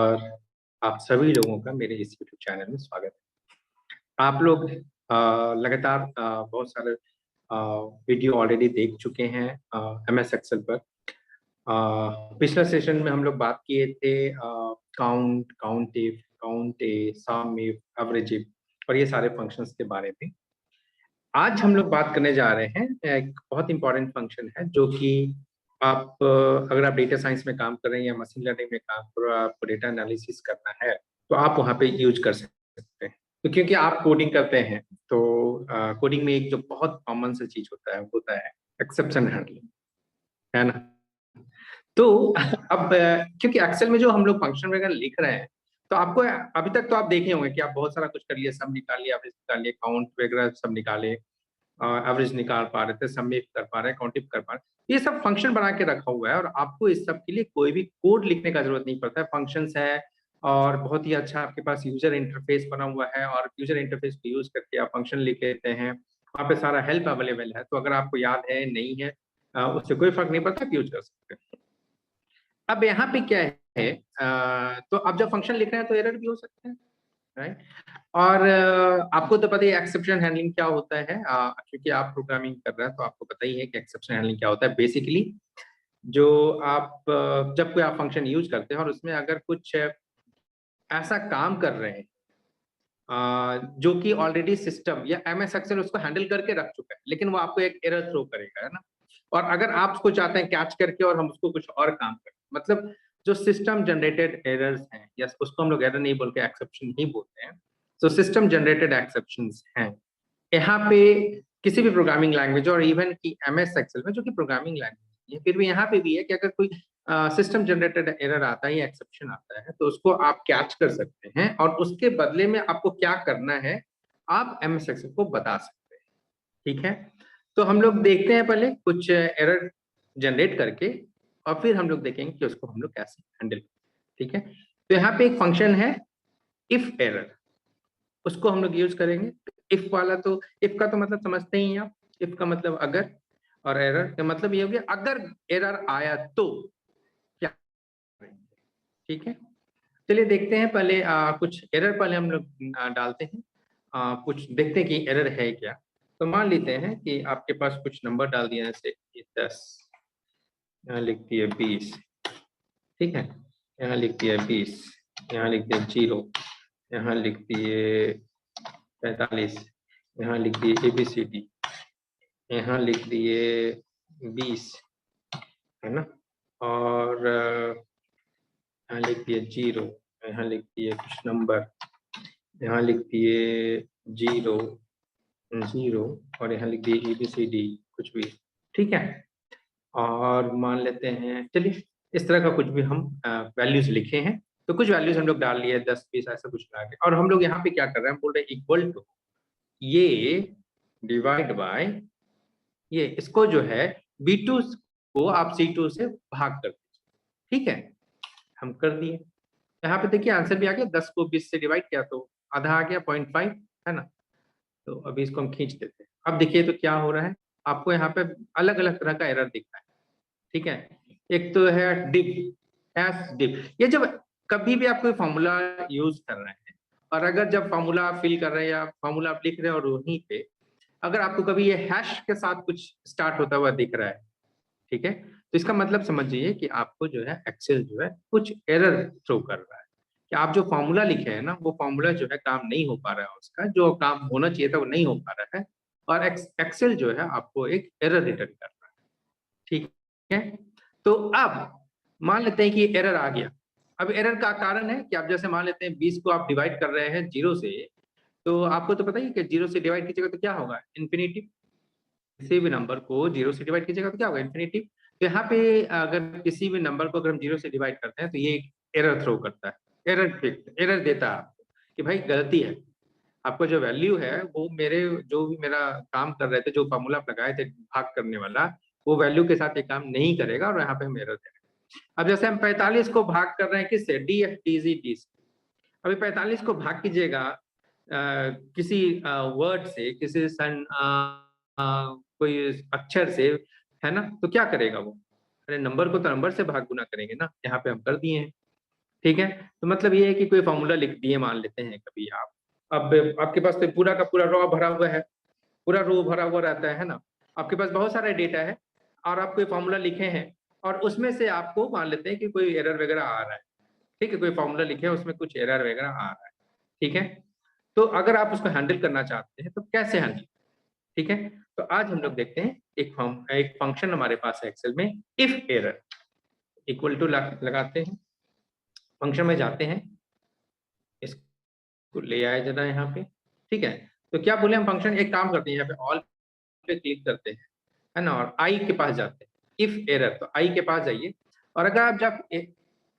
आप सभी लोगों का मेरे इस यूट्यूब चैनल में स्वागत है। आप लोग लगातार बहुत सारे वीडियो ऑलरेडी देख चुके हैं एमएस एक्सेल पर। पिछला सेशन में हम लोग बात किए थे count, count if, count A, sum if, average if और ये सारे फंक्शंस के बारे में। आज हम लोग बात करने जा रहे हैं एक बहुत इंपॉर्टेंट फंक्शन है जो कि आप अगर आप डेटा साइंस में काम कर रहे हैं या मशीन लर्निंग में काम कर रहे हो, आपको डेटा एनालिसिस करना है तो आप वहाँ पे यूज कर सकते हैं। तो क्योंकि आप कोडिंग करते हैं तो कोडिंग में एक जो बहुत कॉमन सा चीज होता है एक्सेप्शन हैंडलिंग, है ना। तो अब क्योंकि एक्सेल में जो हम लोग फंक्शन वगैरह लिख रहे हैं तो आपको अभी तक तो आप देखे होंगे कि आप बहुत सारा कुछ कर लिए, सब निकाल लिया, एवरेज निकाल लिए, काउंट वगैरह सब निकाले, एवरेज निकाल पा रहे थे, सबमिट कर पा रहे हैं, काउंटिव कर पा रहे हैं। ये सब फंक्शन बना के रखा हुआ है और आपको इस सब के लिए कोई भी कोड लिखने का जरूरत नहीं पड़ता है। फंक्शंस है और बहुत ही अच्छा आपके पास यूजर इंटरफेस बना हुआ है और यूजर इंटरफेस को यूज करके आप फंक्शन लिख लेते हैं। वहाँ पे सारा हेल्प अवेलेबल है, तो अगर आपको याद है नहीं है उससे कोई फर्क नहीं पड़ता, आप यूज कर सकते हैं। अब यहाँ पे क्या है, तो आप जब फंक्शन लिख रहे हैं तो एरर भी हो सकते हैं, राइट। और आपको तो पता ही एक्सेप्शन हैंडलिंग क्या होता है, क्योंकि आप प्रोग्रामिंग कर रहे हैं तो आपको पता ही है कि एक्सेप्शन हैंडलिंग क्या होता है। बेसिकली जो आप जब कोई आप फंक्शन यूज करते हैं और उसमें अगर कुछ ऐसा काम कर रहे हैं जो कि ऑलरेडी सिस्टम या एमएस एक्सेल उसको हैंडल करके रख चुका है, लेकिन वो आपको एक एरर थ्रो करेगा, है ना। और अगर आप उसको चाहते हैं कैच करके और हम उसको कुछ और काम करें, मतलब जो सिस्टम जनरेटेड एरर्स हैं या उसको हम लोग एरर नहीं बोल के एक्सेप्शन ही बोलते हैं, तो सिस्टम जनरेटेड एक्सेप्शंस हैं यहाँ पे किसी भी प्रोग्रामिंग लैंग्वेज और इवन की एमएस एक्सेल में जो कि प्रोग्रामिंग लैंग्वेज है, फिर भी यहाँ पे भी है कि अगर कोई सिस्टम जनरेटेड एरर आता है या एक्सेप्शन आता है तो उसको आप कैच कर सकते हैं और उसके बदले में आपको क्या करना है आप एमएस एक्सेल को बता सकते हैं, ठीक है। तो हम लोग देखते हैं पहले कुछ एरर जनरेट करके और फिर हम लोग देखेंगे कि उसको हम लोग कैसे हैंडल, ठीक है। तो यहाँ पे एक फंक्शन है इफ एरर, उसको हम लोग यूज करेंगे। इफ वाला तो इफ का तो मतलब समझते ही हैं आप, इफ का मतलब अगर, और एरर का मतलब ये हो गया अगर एरर आया तो क्या करेंगे, ठीक है। चलिए देखते हैं पहले कुछ एरर पहले हम लोग डालते हैं, कुछ देखते हैं कि एरर है क्या। तो मान लेते हैं कि आपके पास कुछ नंबर डाल दिया है, जैसे 10, यहाँ लिख दिए 20, ठीक है, यहाँ लिख दिया 20, यहाँ लिख दिया 0, यहाँ लिख दिए 45, यहाँ लिख दिए ABCD, यहाँ लिख दिए 20, है ना। और यहाँ लिख दिए 0, यहाँ लिख दिए कुछ नंबर, यहाँ लिख दिए 0 0 और यहाँ लिख दिए ABCD कुछ भी, ठीक है। और मान लेते हैं, चलिए इस तरह का कुछ भी हम वैल्यूज लिखे हैं, तो कुछ वैल्यूज हम लोग डाल लिए 10 20 ऐसा कुछ लगा के, और हम लोग यहाँ पे क्या कर रहे हैं, हम बोल रहे हैं इक्वल टू ये डिवाइड बाय ये, इसको जो है B2 को आप C2 से भाग कर दीजिए, ठीक है। हम कर दिए, यहाँ पे देखिए आंसर भी आ गया, 10 को 20 से डिवाइड किया तो आधा आ गया 0.5, है ना। तो अभी इसको हम खींच देते हैं। अब देखिए तो क्या हो रहा है, आपको यहाँ पे अलग अलग तरह का एरर दिख रहा है, ठीक है। एक तो है डिप, एस डिप, ये जब कभी भी आप कोई फॉर्मूला यूज कर रहे हैं और अगर जब फॉर्मूला आप फिल कर रहे हैं या फॉर्मूला आप लिख रहे हैं और वहीं पे अगर आपको कभी ये हैश के साथ कुछ स्टार्ट होता हुआ दिख रहा है, ठीक है, तो इसका मतलब समझिए कि आपको जो है एक्सेल जो है कुछ एरर थ्रो कर रहा है कि आप जो फॉर्मूला लिखे हैं ना वो फॉर्मूला जो है काम नहीं हो पा रहा है, उसका जो काम होना चाहिए था वो नहीं हो पा रहा है, और एक्सेल जो है आपको एक एरर रिटर्न कर रहा है, ठीक है। तो अब मान लेते हैं कि एरर आ गया। अब एरर का कारण है कि आप जैसे मान लेते हैं 20 को आप डिवाइड कर रहे हैं 0 से, तो आपको तो पता ही है कि 0 से डिवाइड कीजिएगा तो क्या होगा, इन्फिनिटी। किसी भी नंबर को 0 से डिवाइड कीजिएगा तो क्या होगा, इन्फिनिटी। तो यहाँ पे अगर किसी भी नंबर को अगर हम 0 से डिवाइड करते हैं तो ये एरर थ्रो करता है, एरर देता है आपको कि भाई गलती है, आपका जो वैल्यू है वो मेरे जो भी मेरा काम कर रहे थे, जो फॉर्मूला आप लगाए थे भाग करने वाला, वो वैल्यू के साथ ये काम नहीं करेगा और यहाँ पे हम एरर दे रहे हैं। अब जैसे हम 45 को भाग कर रहे हैं किससे, DFTZ से। अभी 45 को भाग कीजिएगा किसी वर्ड से, किसी कोई अक्षर से, है ना, तो क्या करेगा वो, अरे नंबर को तो नंबर से भाग गुना करेंगे ना, यहाँ पे हम कर दिए हैं। ठीक है। तो मतलब ये है कि कोई फॉर्मूला लिख दिए मान लेते हैं कभी आप, अब आपके पास तो पूरा का पूरा रॉ भरा हुआ है, पूरा रो भरा हुआ रहता है ना, आपके पास बहुत सारा डेटा है और आप कोई फॉर्मूला लिखे हैं और उसमें से आपको मान लेते हैं कि कोई एरर वगैरह आ रहा है, ठीक है, कोई फॉर्मूला लिखे है उसमें कुछ एरर वगैरह आ रहा है, ठीक है। तो अगर आप उसको हैंडल करना चाहते हैं तो कैसे हैंडल, ठीक है। तो आज हम लोग देखते हैं एक फंक्शन हमारे पास है एक्सेल में, इफ एरर इक्वल टू लगाते हैं, फंक्शन में जाते हैं, इसको ले आए जरा यहाँ पे, ठीक है। तो क्या बोले हम, फंक्शन एक काम करते हैं, यहाँ पे ऑल पे क्लिक करते हैं, है ना, और आई के पास जाते हैं, इफ एरर, तो आई के पास जाइए, और अगर आप जब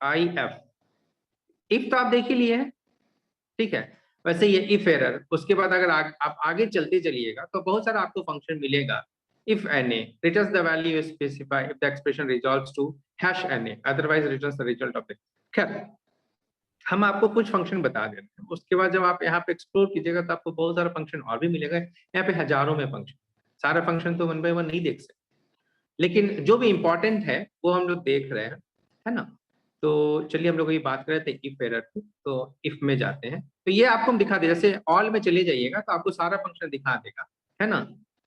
आई एफ, इफ तो आप देख ही लिए हैं, ठीक है। वैसे ये इफ एरर, उसके बाद अगर आप आगे चलते चलिएगा तो बहुत सारा आपको फंक्शन मिलेगा। If N A returns the value specify if the expression resolves to hash N A otherwise returns the result of it. खैर, हम आपको कुछ फंक्शन बता देते हैं, उसके बाद जब आप यहाँ पे एक्सप्लोर कीजिएगा तो आपको बहुत सारा फंक्शन और भी मिलेगा, यहाँ पे हजारों में फंक्शन, सारा फंक्शन तो वन बाय वन नहीं देख सकते, लेकिन जो भी इंपॉर्टेंट है वो हम लोग देख रहे हैं, है ना। तो चलिए हम लोग ये बात कर रहे थे इफ एरर की, तो इफ में जाते हैं, तो ये आपको हम दिखा दे, जैसे ऑल में चले जाइएगा तो आपको सारा फंक्शन दिखा देगा, है ना।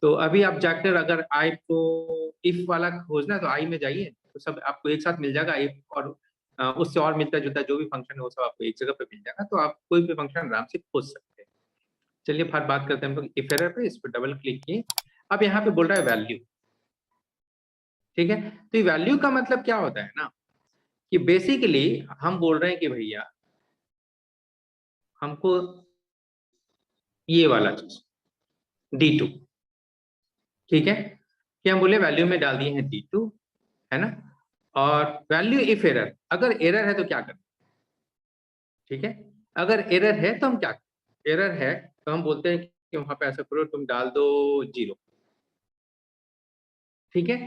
तो अभी आप जाकर अगर आई को इफ वाला खोजना है तो आई में जाइए, तो सब आपको एक साथ मिल जाएगा, इफ और उससे और मिलता जुलता जो भी फंक्शन है वो सब आपको एक जगह पे मिल जाएगा, तो आप कोई भी फंक्शन आराम से खोज सकते हैं। चलिए फिर बात करते हैं हम लोग इफ एरर पे, इस पर डबल क्लिक किए, अब यहाँ पे बोल रहा है वैल्यू, ठीक है। तो वैल्यू का मतलब क्या होता है ना, कि बेसिकली हम बोल रहे हैं कि भैया हमको ये वाला चीज D2, ठीक है, कि हम बोले वैल्यू में डाल दिए हैं D2, है ना, और वैल्यू इफ एरर, अगर एरर है तो क्या करें, ठीक है। अगर एरर है तो हम क्या करें, एरर है तो हम बोलते हैं कि वहां पे ऐसा करो, तुम डाल दो 0, ठीक है।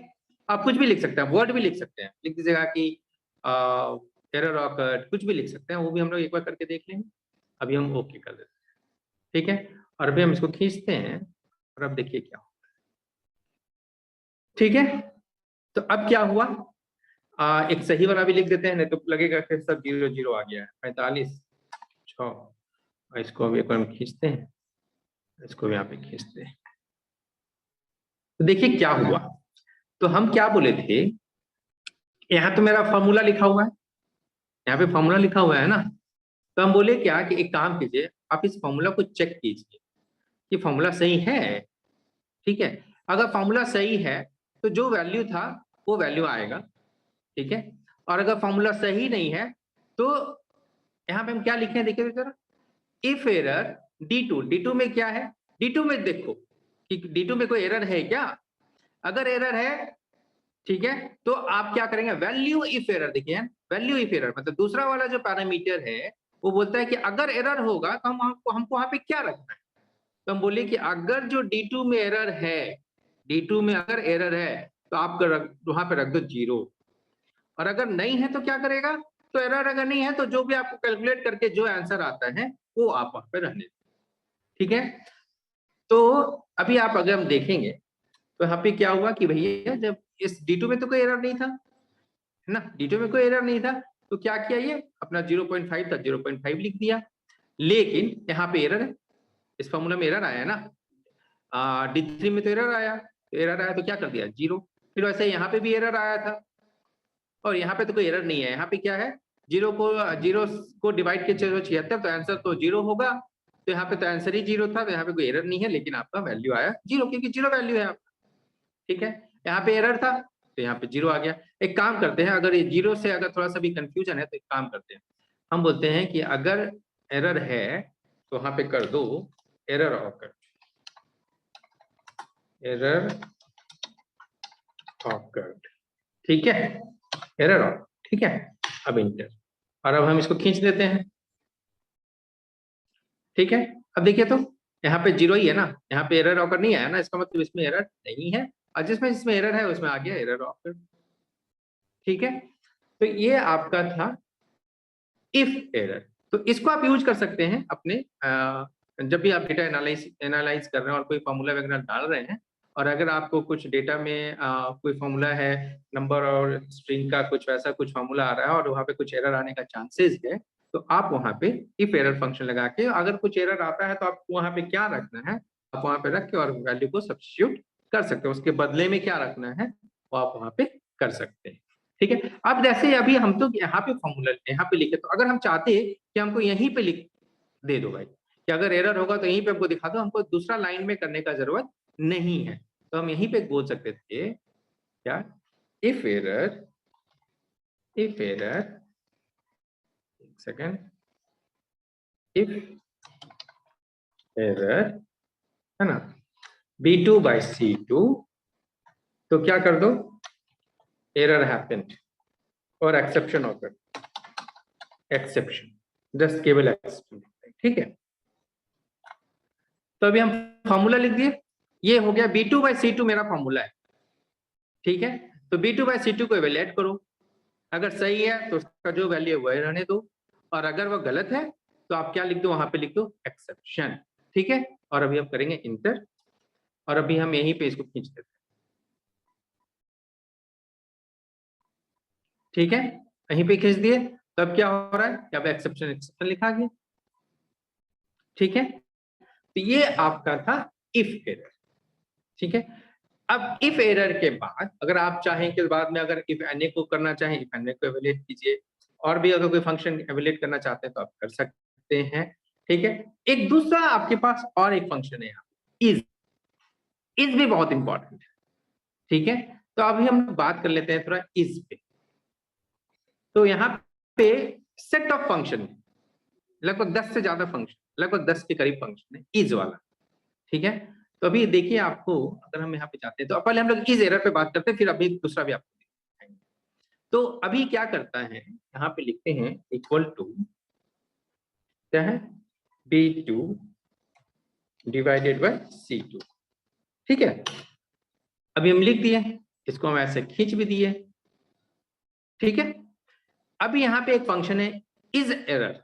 आप कुछ भी लिख सकते हैं, वर्ड भी लिख सकते हैं, लिख दीजिएगा कि एरर ऑकर्ड, कुछ भी लिख सकते हैं, वो भी हम लोग एक बार करके देख लेंगे। अभी हम ओके कर देते हैं, ठीक है। और अभी हम इसको खींचते हैं और अब देखिए क्या हो, ठीक है। तो अब क्या हुआ, एक सही वाला भी लिख देते हैं, नहीं तो लगेगा फिर सब 0 0 आ गया है, 45 6, इसको अभी एक बार हम खींचते हैं, इसको भी यहाँ पे खींचते हैं, तो देखिए क्या हुआ। तो हम क्या बोले थे, यहाँ तो मेरा फॉर्मूला लिखा हुआ है, यहाँ पे फॉर्मूला लिखा हुआ है ना, तो हम बोले क्या कि एक काम कीजिए, आप इस फॉर्मूला को चेक कीजिए कि फॉर्मूला सही है, ठीक है। अगर फॉर्मूला सही है तो जो वैल्यू था वो वैल्यू आएगा, ठीक है। और अगर फॉर्मूला सही नहीं है तो यहाँ पे हम क्या लिखे हैं, देखिए जरा, इफ एरर D2, D2 में क्या है, D2 में देखो कि D2 में कोई एरर है क्या, अगर एरर है, ठीक है, तो आप क्या करेंगे, वैल्यू इफ एरर, देखिए वैल्यू इफ एरर मतलब दूसरा वाला जो पैरामीटर है वो बोलता है कि अगर एरर होगा तो हमको वहां पे क्या रखना है, तो हम बोले कि अगर जो D2 में एरर है, D2 में अगर एरर है तो आप वहां पे रख दो 0, और अगर नहीं है तो क्या करेगा, तो एरर अगर नहीं है तो जो भी आपको कैलकुलेट करके जो आंसर आता है वो आप वहां पे रहने, ठीक है। तो अभी आप अगर हम देखेंगे तो यहाँ पे क्या हुआ कि भैया जब इस D2 में तो कोई एरर नहीं था, है ना, D2 में कोई एरर नहीं था, तो क्या किया, ये अपना 0.5 था 0.5 लिख दिया, लेकिन यहाँ पे एरर है, इस फॉर्मूला में एरर आया है ना, D3 में तो एरर आया, तो एरर आया तो क्या कर दिया 0, फिर वैसे यहाँ पे भी एरर आया था और यहाँ पे तो कोई एरर नहीं है, यहाँ पे क्या है, जीरो को डिवाइड किया 76 तो आंसर तो 0 होगा, तो यहाँ पे तो आंसर ही 0 था, तो यहाँ पे कोई एरर नहीं है, लेकिन आपका वैल्यू आया 0 क्योंकि 0 वैल्यू है आपका, ठीक है। यहाँ पे एरर था तो यहाँ पे 0 आ गया। एक काम करते हैं, अगर ये 0 से अगर थोड़ा सा भी कंफ्यूजन है तो एक काम करते हैं, हम बोलते हैं कि अगर एरर है तो वहां पे कर दो एरर ऑकर, एरर ऑकर, ठीक है, एरर ऑकर, ठीक है। अब इंटर, और अब हम इसको खींच देते हैं, ठीक है। अब देखिए तो यहाँ पे 0 ही है ना, यहाँ पे एरर ऑकर नहीं आया ना, इसका मतलब इसमें एरर नहीं है, और जिसमें जिसमें एरर है उसमें आ गया एरर ऑकर, ठीक है। तो ये आपका था इफ एरर, तो इसको आप यूज कर सकते हैं अपने जब भी आप डेटा एनालाइज कर रहे हैं और कोई फॉर्मूला वगैरह डाल रहे हैं और अगर आपको कुछ डेटा में कोई फॉर्मूला है, नंबर और स्ट्रिंग का कुछ वैसा कुछ फॉर्मूला आ रहा है और वहाँ पे कुछ एरर आने का चांसेस है, तो आप वहाँ पे इफ एरर फंक्शन लगा के अगर कुछ एरर आता है तो आप वहाँ पे क्या रखना है, आप वहाँ पे रख के और वैल्यू को सब्स्टिट्यूट कर सकते हो, उसके बदले में क्या रखना है वो आप वहाँ पे कर सकते हैं। ठीक है, अब जैसे अभी हम तो यहाँ पे फॉर्मूला यहाँ पे लिखे, तो अगर हम चाहते हैं कि हमको यहीं पे लिख दे दो भाई कि अगर एरर होगा तो यहीं पे हमको दिखा दो, हमको दूसरा लाइन में करने का जरूरत नहीं है, तो हम यहीं पे बोल सकते थे क्या, इफ एरर एक सेकेंड, इफ एरर है ना B2/C2, तो क्या कर दो, एरर हैपेंड और एक्सेप्शन होकर एक्सेप्शन, जस्ट केवल एक्सेप्शन। ठीक है, तो अभी हम फॉर्मूला लिख दिए, ये हो गया B2/C2 मेरा फॉर्मूला है। ठीक है, तो B2/C2 को इवेलुएट करो, अगर सही है तो उसका जो वैल्यू है वही रहने दो, और अगर वो गलत है तो आप क्या लिख दो, वहां पे लिख दो एक्सेप्शन। ठीक है, और अभी हम करेंगे इंटर, और अभी हम यहीं पे इसको खींच देते हैं। ठीक है, यहीं पे खींच दिए, तो अब क्या हो रहा है, क्या एक्सेप्शन लिखा गया। ठीक है, तो ये आपका था इफ एरर। ठीक है, अब इफ एरर के बाद अगर आप चाहें कि बाद में अगर इफ एन ए को करना चाहें, इफ एन ए को एवेल्यूएट कीजिए, और भी अगर कोई फंक्शन एवेल्यूएट करना चाहते हैं तो आप कर सकते हैं। ठीक है, एक दूसरा आपके पास और एक फंक्शन है इज, इज भी बहुत इंपॉर्टेंट है। ठीक है, तो अभी हम बात कर लेते हैं थोड़ा इज पे। तो यहाँ पे सेट ऑफ फंक्शन, लगभग 10 से ज्यादा फंक्शन, लगभग 10 के करीब फंक्शन है इज वाला। ठीक है, तो अभी देखिए आपको, अगर हम यहाँ पे जाते हैं तो पहले हम लोग इस एरर पे बात करते हैं, फिर अभी दूसरा भी आपको दिखाएंगे। तो अभी क्या करता है, यहाँ पे लिखते हैं इक्वल टू क्या है, B2 डिवाइडेड बाय C2। ठीक है, अभी हम लिख दिए, इसको हम ऐसे खींच भी दिए। ठीक है, अभी यहाँ पे एक फंक्शन है इज एरर।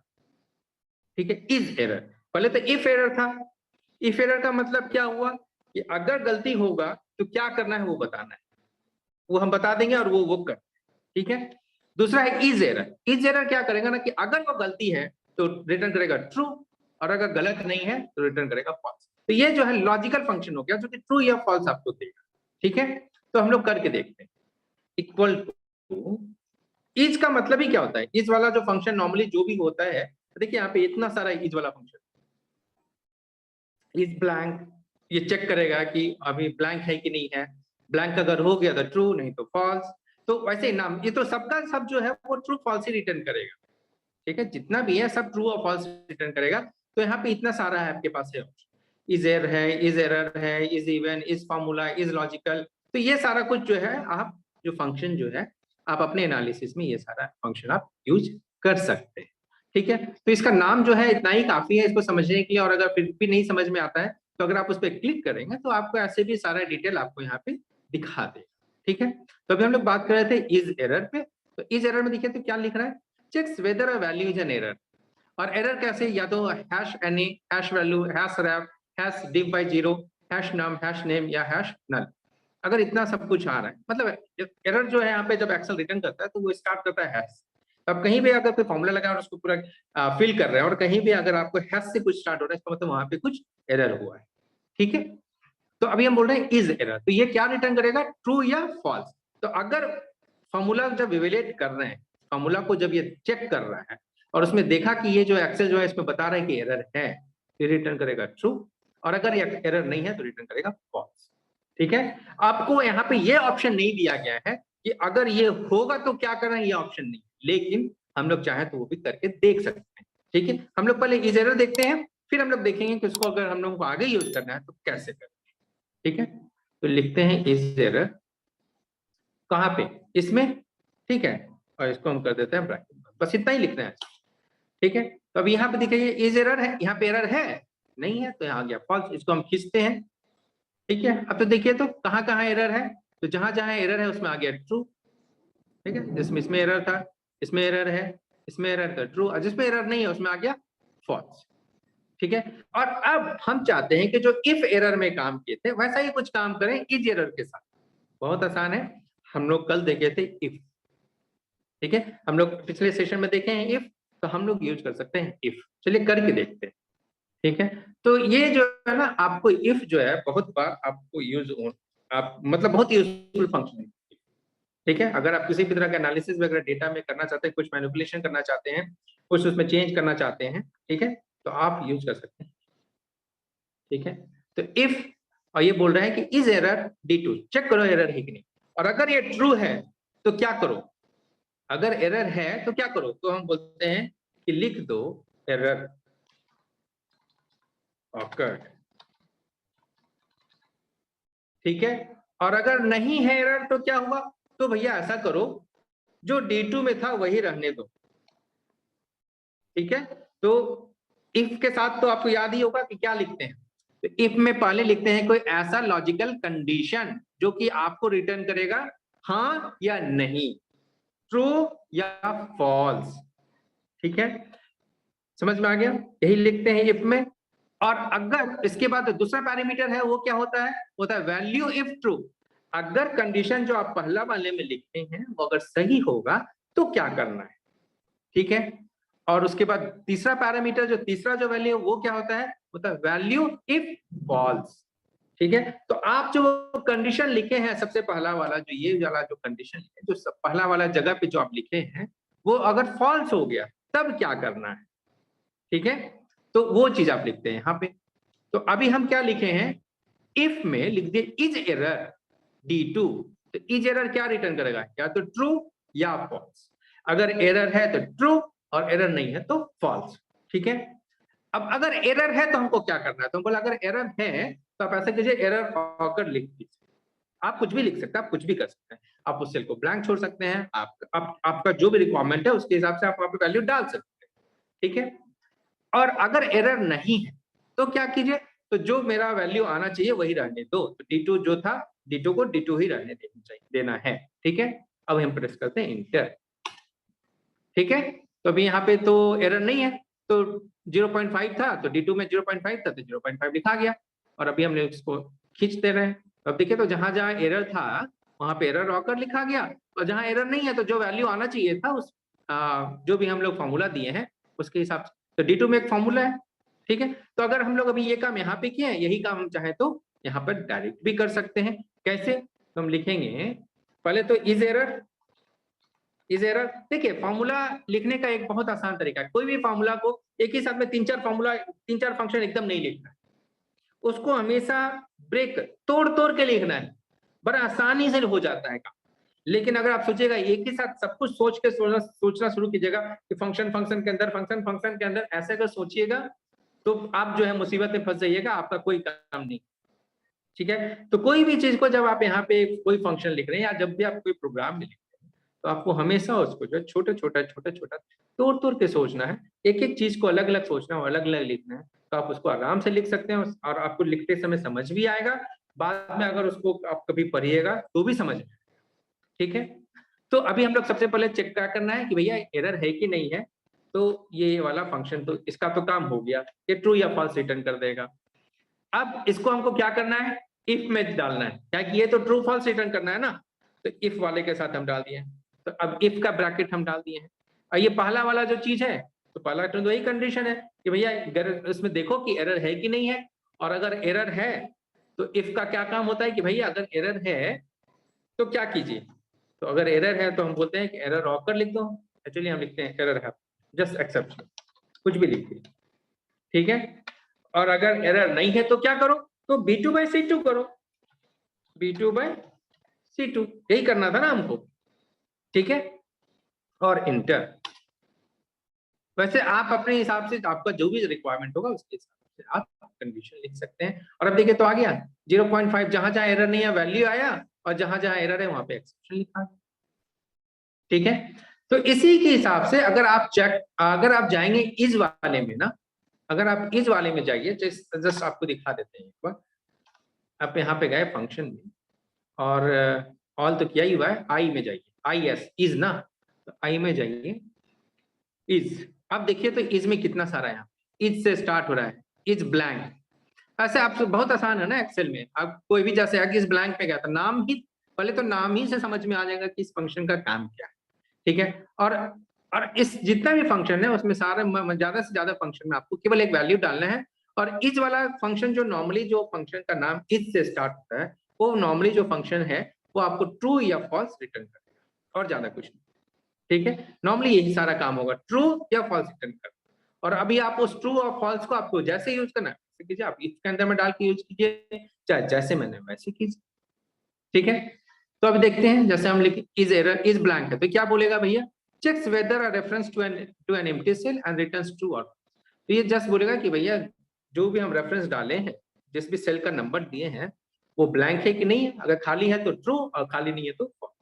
ठीक है, इज एरर, पहले तो इफ एरर था, इफ एरर का मतलब क्या हुआ कि अगर गलती होगा तो क्या करना है वो बताना है, वो हम बता देंगे और वो कर। ठीक है, दूसरा है इज एरर, इज एरर क्या करेगा ना कि अगर वो गलती है तो रिटर्न करेगा ट्रू, और अगर गलत नहीं है तो रिटर्न करेगा फॉल्स। तो ये जो है लॉजिकल फंक्शन हो गया जो कि ट्रू या फॉल्स आपको देगा। ठीक है, तो हम लोग करके देखते हैं। इक्वल टू इज का मतलब ही क्या होता है, इज वाला जो फंक्शन नॉर्मली जो भी होता है, देखिए यहाँ पे इतना सारा इज वाला फंक्शन, इज ब्लैंक, ये चेक करेगा कि अभी ब्लैंक है कि नहीं है, ब्लैंक अगर हो गया तो ट्रू, नहीं तो फॉल्स। तो वैसे ही नाम, ये तो सबका सब जो है वो ट्रू फॉल्स ही रिटर्न करेगा। ठीक है, जितना भी है सब ट्रू और फॉल्स रिटर्न करेगा। तो यहाँ पे इतना सारा है आपके पास है, इज एर है, इज एरर है, is even, is formula, is logical. तो ये सारा कुछ जो है आप जो फंक्शन जो है आप अपने एनालिसिस में ये सारा फंक्शन आप यूज कर सकते हैं। ठीक है, तो इसका नाम जो है इतना ही काफी है इसको समझने के लिए, और अगर फिर भी नहीं समझ में आता है तो अगर आप उस पर क्लिक करेंगे तो आपको ऐसे भी सारा डिटेल आपको यहाँ पे दिखा देगा। ठीक है, तो अभी हम लोग बात कर रहे थे इज एरर पे। तो इज एरर में देखिए तो क्या लिख रहा है, checks whether a value is an error. और एरर कैसे, या तो hash any, hash value, hash wrap, hash div by 0, hash num, hash name या हैश नल। अगर इतना सब कुछ आ रहा है, मतलब एरर जो है यहाँ पे जब एक्सेल रिटर्न करता है तो वो स्टार्ट करता है हैश। अब कहीं भी अगर कोई फॉर्मूला लगा और उसको पूरा फिल कर रहे हैं और कहीं भी अगर आपको हैश से कुछ स्टार्ट हो रहा है इसका मतलब वहां पे कुछ एरर हुआ है। ठीक है, तो अभी हम बोल रहे हैं इज एरर, तो ये क्या रिटर्न करेगा, ट्रू या फॉल्स। तो अगर फॉर्मूला जब इवेल्युएट कर रहे हैं, फॉर्मूला को जब ये चेक कर रहा है और उसमें देखा कि ये जो एक्सेल जो है इसमें बता रहा है कि एरर है, तो रिटर्न करेगा ट्रू, और अगर ये एरर नहीं है तो रिटर्न करेगा फॉल्स। ठीक है, आपको यहाँ पे ये ऑप्शन नहीं दिया गया है कि अगर ये होगा तो क्या करना है, ये ऑप्शन नहीं, लेकिन हम लोग चाहे तो वो भी करके देख सकते हैं। ठीक है, हम लोग पहले इज एरर देखते हैं, फिर हम लोग देखेंगे कि उसको अगर हम लोग को आगे यूज करना है तो कैसे करें। ठीक है, तो लिखते हैं इज एरर कहाँ पे, इसमें। ठीक है, और इसको हम कर देते हैं ब्रैकेट, बस इतना ही लिखना है। ठीक है, तो अब यहाँ पे देखिए इज एरर है, यहाँ पे एरर है नहीं है तो यहाँ आ गया फॉल्स, इसको हम खींचते हैं। ठीक है, अब तो देखिए तो कहाँ कहाँ एरर है, तो जहां जहां एरर है उसमें आ गया ट्रू। ठीक है, जिसमें इसमें एरर था, इसमें एरर है, इसमें एरर था ट्रू, और जिसमें एरर नहीं है उसमें आ गया फॉल्स। ठीक है। और अब हम चाहते हैं कि जो इफ एरर में काम किए थे वैसा ही कुछ काम करें इज एरर के साथ। बहुत आसान है, हम लोग कल देखे थे इफ, ठीक है, हम लोग पिछले सेशन में देखे हैं इफ, तो हम लोग यूज कर सकते हैं इफ। चलिए करके देखते हैं, ठीक है। तो ये जो है ना, आपको इफ जो है बहुत बार आपको आप मतलब बहुत यूजफुल फंक्शन है, ठीक है। अगर आप किसी भी तरह का एनालिसिस वगैरह डेटा में करना चाहते हैं, कुछ मैनिपुलेशन करना चाहते हैं, कुछ उसमें चेंज करना चाहते हैं, ठीक है, तो आप यूज कर सकते हैं, ठीक है। तो इफ, और ये बोल रहे हैं कि इज एरर D2, चेक करो एरर है कि नहीं, और अगर ये ट्रू है तो क्या करो, अगर एरर है तो क्या करो, तो हम बोलते हैं कि लिख दो एरर ऑकर्ड, ठीक है। और अगर नहीं है एरर तो क्या हुआ, तो भैया ऐसा करो जो D2 में था वही रहने दो, ठीक है। तो इफ के साथ तो आपको याद ही होगा कि क्या लिखते हैं, तो इफ में पहले लिखते हैं कोई ऐसा लॉजिकल कंडीशन जो कि आपको रिटर्न करेगा हाँ या नहीं, ट्रू या फॉल्स, ठीक है, समझ में आ गया, यही लिखते हैं इफ में। और अगर इसके बाद दूसरा पैरामीटर है वो क्या होता है वैल्यू इफ ट्रू, अगर कंडीशन जो आप पहला वाले में लिखते हैं वो अगर सही होगा तो क्या करना है, ठीक है। और उसके बाद तीसरा पैरामीटर जो तीसरा जो वैल्यू वो क्या होता है वैल्यू इफ फॉल्स, ठीक है। तो आप जो कंडीशन लिखे हैं सबसे पहला वाला जो ये वाला जो कंडीशन है जो पहला वाला जगह पे जो आप लिखे हैं वो अगर फॉल्स हो गया तब क्या करना है, ठीक है। तो वो चीज आप लिखते हैं यहाँ पे। तो अभी हम क्या लिखे हैं, इफ में लिख दिए इज एरर D2, तो इज एरर क्या रिटर्न करेगा, या तो ट्रू या फॉल्स, अगर एरर है तो ट्रू और एरर नहीं है तो फॉल्स, ठीक है। अब अगर एरर है तो हमको क्या करना है, तो हम बोला अगर एरर है तो आप ऐसा कीजिए एरर ऑकर लिख दीजिए, आप कुछ भी लिख सकते हैं, आप कुछ भी कर सकते हैं, आप उस सेल को ब्लैंक छोड़ सकते हैं, आपका जो भी रिक्वायरमेंट है उसके हिसाब से आप वहां पे वैल्यू डाल सकते हैं, ठीक है। और अगर एरर नहीं है तो क्या कीजिए, तो जो मेरा वैल्यू आना चाहिए वही रहने दो, तो D2 जो था D2 को D2 ही रहने देना है, ठीक है। अब हम प्रेस करते हैं इंटर, ठीक है। तो अभी यहाँ पे तो एरर नहीं है, तो 0.5 था तो D2 में 0.5 था तो 0.5 लिखा गया, और अभी हमने इसको खींच दे रहे हैं। अब देखिए तो जहां जहां एरर था वहां पे एरर ऑकर लिखा गया, और जहां एरर नहीं है तो जो वैल्यू आना चाहिए था उस जो भी हम लोग फॉर्मूला दिए हैं उसके हिसाब से, तो D2 में एक फॉर्मूला है, ठीक है। तो अगर हम लोग अभी ये काम यहाँ पे किए हैं, यही काम हम चाहे तो यहाँ पर डायरेक्ट भी कर सकते हैं। कैसे, तो हम लिखेंगे पहले तो इज एरर, देखिए फॉर्मूला लिखने का एक बहुत आसान तरीका है, कोई भी फॉर्मूला को एक ही साथ में तीन चार फंक्शन एकदम नहीं लिखना है, उसको हमेशा ब्रेक तोड़ तोड़ के लिखना है, बड़ा आसानी से हो जाता है काम। लेकिन अगर आप सोचिएगा एक ही साथ सब कुछ सोच के सोचना शुरू कीजिएगा कि फंक्शन फंक्शन के अंदर फंक्शन के अंदर ऐसे अगर सोचिएगा तो आप जो है मुसीबत में फंस जाइएगा, आपका कोई काम नहीं, ठीक है। तो कोई भी चीज को जब आप यहाँ पे कोई फंक्शन लिख रहे हैं या जब भी आप कोई प्रोग्राम में लिख रहे हैं तो आपको हमेशा उसको जो है छोटे छोटा तोड़ तोड़ के सोचना है, एक एक चीज को अलग अलग सोचना है, अलग अलग लिखना है, तो आप उसको आराम से लिख सकते हैं और आपको लिखते समय समझ भी आएगा, बाद में अगर उसको आप कभी पढ़िएगा तो भी समझ में, ठीक है। तो अभी हम लोग सबसे पहले चेक क्या करना है कि भैया एरर है कि नहीं है, तो ये वाला फंक्शन तो इसका तो काम हो गया, ये ट्रू या फॉल्स रिटर्न कर देगा। अब इसको हमको क्या करना है, इफ में डालना है, क्या कि ये तो ट्रू फॉल्स रिटर्न करना है ना, तो इफ वाले के साथ हम डाल दिए, तो अब इफ का ब्रैकेट हम डाल दिए हैं। और ये पहला वाला जो चीज है तो पहला तो वही कंडीशन है कि भैया इसमें देखो कि एरर है कि नहीं है, और अगर एरर है तो इफ का क्या काम होता है कि भैया अगर एरर है तो क्या कीजिए, तो अगर एरर है तो हम बोलते हैं कि एरर ऑकर लिख दो, एक्चुअली हम लिखते हैं एरर है जस्ट एक्सेप्शन, कुछ भी लिखिए, ठीक है। और अगर एरर नहीं है तो क्या करो, तो B2/C2 करो, B2/C2 यही करना था ना हमको, ठीक है, और इंटर। वैसे आप अपने हिसाब से आपका जो भी रिक्वायरमेंट होगा उसके हिसाब से आप कंडीशन लिख सकते हैं। और अब देखिए तो आ गया 0.5, जहां जहां एरर नहीं है वैल्यू आया, और जहां जहां एरर है वहां पे एक्सेप्शन लिखा, ठीक है। तो इसी के हिसाब से अगर आप जाएंगे इस वाले में ना, अगर आप इस वाले में जाइए, जस्ट आपको दिखा देते हैं एक बार, आप यहाँ पे गए फंक्शन में और ऑल तो किया ही हुआ है, आई में जाइए, IS इज ना, तो आई में जाइए इज, अब देखिए तो इज में कितना सारा है, इज से स्टार्ट हो रहा है, इज ब्लैंक। ऐसे आप बहुत आसान है ना एक्सेल में, आप कोई भी जैसे इस ब्लैंक पे गया था, नाम ही पहले तो नाम ही से समझ में आ जाएगा कि इस फंक्शन का काम क्या है, ठीक है। और इस जितना भी फंक्शन है उसमें सारे ज्यादा से ज्यादा फंक्शन में आपको केवल एक वैल्यू डालना है, और इस वाला फंक्शन जो नॉर्मली जो फंक्शन का नाम इस से स्टार्ट होता है, वो नॉर्मली जो फंक्शन है वो आपको ट्रू या फॉल्स रिटर्न करेगा, और ज्यादा कुछ नहीं, ठीक है। नॉर्मली यही सारा काम होगा, ट्रू या फॉल्स रिटर्न करना। और अभी आप उस ट्रू और फॉल्स को आपको जैसे यूज करना है कीजिए, आप इसके अंदर में डाल के यूज कीजिए, चाहे जैसे मैंने वैसे कीजिए, ठीक है। तो अभी देखते हैं, जैसे हम लिखे इज एरर इज ब्लैंक है तो क्या बोलेगा भैया, checks whether a reference to an empty cell and returns true और। तो ये जस्ट बोलेगा कि भैया जो भी हम रेफरेंस डाले हैं, जिस भी सेल का नंबर दिए हैं वो ब्लैंक है कि नहीं है, अगर खाली है तो ट्रू और खाली नहीं है तो फॉल्स।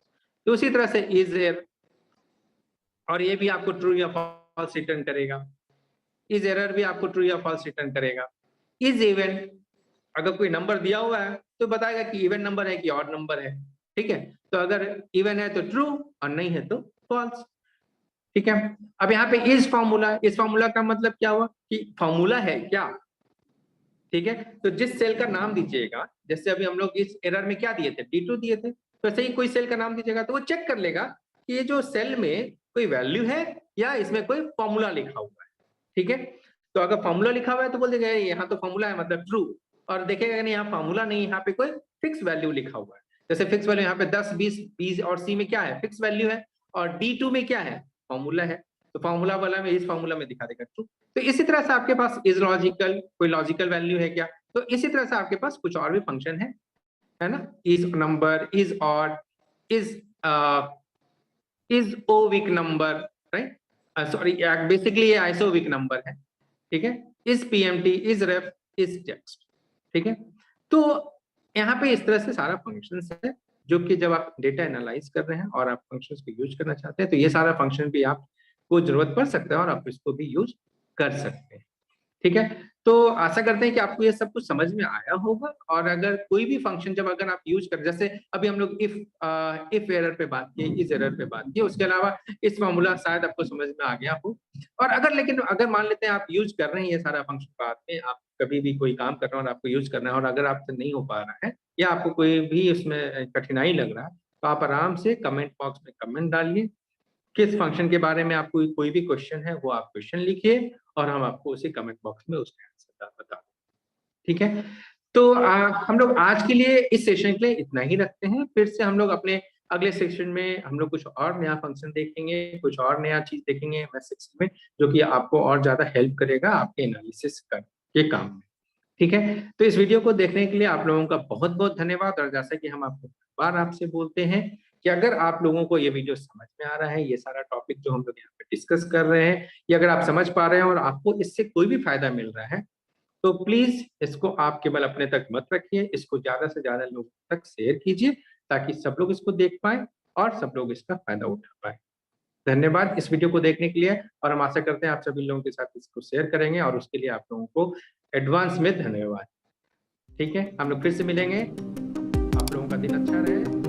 तो उसी तरह से इज एरर, और ये भी आपको ट्रू या फॉल्स रिटर्न करेगा। इज एरर भी आपको ट्रू या फॉल्स रिटर्न करेगा। इज इवन, अगर कोई नंबर दिया हुआ है तो बताएगा कि इवन नंबर है कि ऑड नंबर है, ठीक है। तो अगर इवन है तो ट्रू और नहीं है तो फॉल्स, ठीक है। अब यहाँ पे इस फॉर्मूला का मतलब क्या हुआ कि फॉर्मूला है क्या, ठीक है। तो जिस सेल का नाम दीजिएगा, जैसे अभी हम लोग इस एरर में क्या दिए थे, D2 दिए थे, तो ऐसे ही कोई सेल का नाम दीजिएगा तो वो चेक कर लेगा कि ये जो सेल में कोई वैल्यू है या इसमें कोई फॉर्मूला लिखा हुआ है, ठीक है। तो अगर फॉर्मूला लिखा हुआ है तो बोल देगा यहाँ तो फॉर्मूला है मतलब ट्रू, और देखेगा नहीं यहाँ फॉर्मूला नहीं, यहाँ पे कोई फिक्स वैल्यू लिखा हुआ है। जैसे फिक्स वैल्यू यहाँ पे 10 20 20 और सी में क्या है, फिक्स वैल्यू है, और D2 में क्या है, फॉर्मूला है, तो फॉर्मूला वाला में इस फॉर्मूला में दिखा देगा ट्रू। तो इसी तरह से आपके पास इज लॉजिकल, कोई लॉजिकल वैल्यू है क्या, तो इसी तरह से आपके पास कुछ और भी फंक्शन है ना, is number, is odd, is ओविक नंबर, राइट, सॉरी बेसिकली ये आइसोविक नंबर है, ठीक है। Is PMT, is ref, is text, ठीक है। तो यहाँ पे इस तरह से सारा फंक्शंस है, जो कि जब आप डेटा एनालाइज कर रहे हैं और आप फंक्शंस को यूज करना चाहते हैं तो ये सारा फंक्शन भी आपको जरूरत पड़ सकता है और आप इसको भी यूज कर सकते हैं, ठीक है। तो आशा करते हैं कि आपको ये सब कुछ समझ में आया होगा, और अगर कोई भी फंक्शन जब अगर आप यूज कर, जैसे अभी हम लोग इफ एरर पे बात की, इस एरर पे बात की, उसके अलावा इस फॉर्मूला शायद आपको समझ में आ गया हो। और अगर लेकिन अगर मान लेते हैं आप यूज कर रहे हैं ये सारा फंक्शन बाद में, आप कभी भी कोई काम कर रहे हैं और आपको यूज करना है और अगर आपसे नहीं हो पा रहा है या आपको कोई भी उसमें कठिनाई लग रहा है, तो आप आराम से कमेंट बॉक्स में कमेंट डालिए, किस फंक्शन के बारे में आपको कोई भी क्वेश्चन है वो आप क्वेश्चन लिखिए और हम आपको उसी कमेंट बॉक्स में उसका आंसर बता दें, ठीक है। तो हम लोग आज के लिए इस सेशन के लिए इतना ही रखते हैं, फिर से हम लोग अपने अगले सेशन में हम लोग कुछ और नया फंक्शन देखेंगे, कुछ और नया चीज देखेंगे मैं सेक्शन में, जो कि आपको और ज्यादा हेल्प करेगा आपके एनालिसिस के काम में, ठीक है। तो इस वीडियो को देखने के लिए आप लोगों का बहुत बहुत धन्यवाद, और जैसा कि हम आपको बार आपसे बोलते हैं कि अगर आप लोगों को ये वीडियो समझ में आ रहा है, ये सारा टॉपिक जो हम लोग यहाँ पे डिस्कस कर रहे हैं, ये अगर आप समझ पा रहे हैं और आपको इससे कोई भी फायदा मिल रहा है, तो प्लीज इसको आप केवल अपने तक मत रखिए, इसको ज्यादा से ज्यादा लोगों तक शेयर कीजिए ताकि सब लोग इसको देख पाए और सब लोग इसका फायदा उठा पाए। धन्यवाद इस वीडियो को देखने के लिए, और हम आशा करते हैं आप सभी लोगों के साथ इसको शेयर करेंगे, और उसके लिए आप लोगों को एडवांस में धन्यवाद, ठीक है। हम लोग फिर से मिलेंगे, आप लोगों का दिन अच्छा रहे।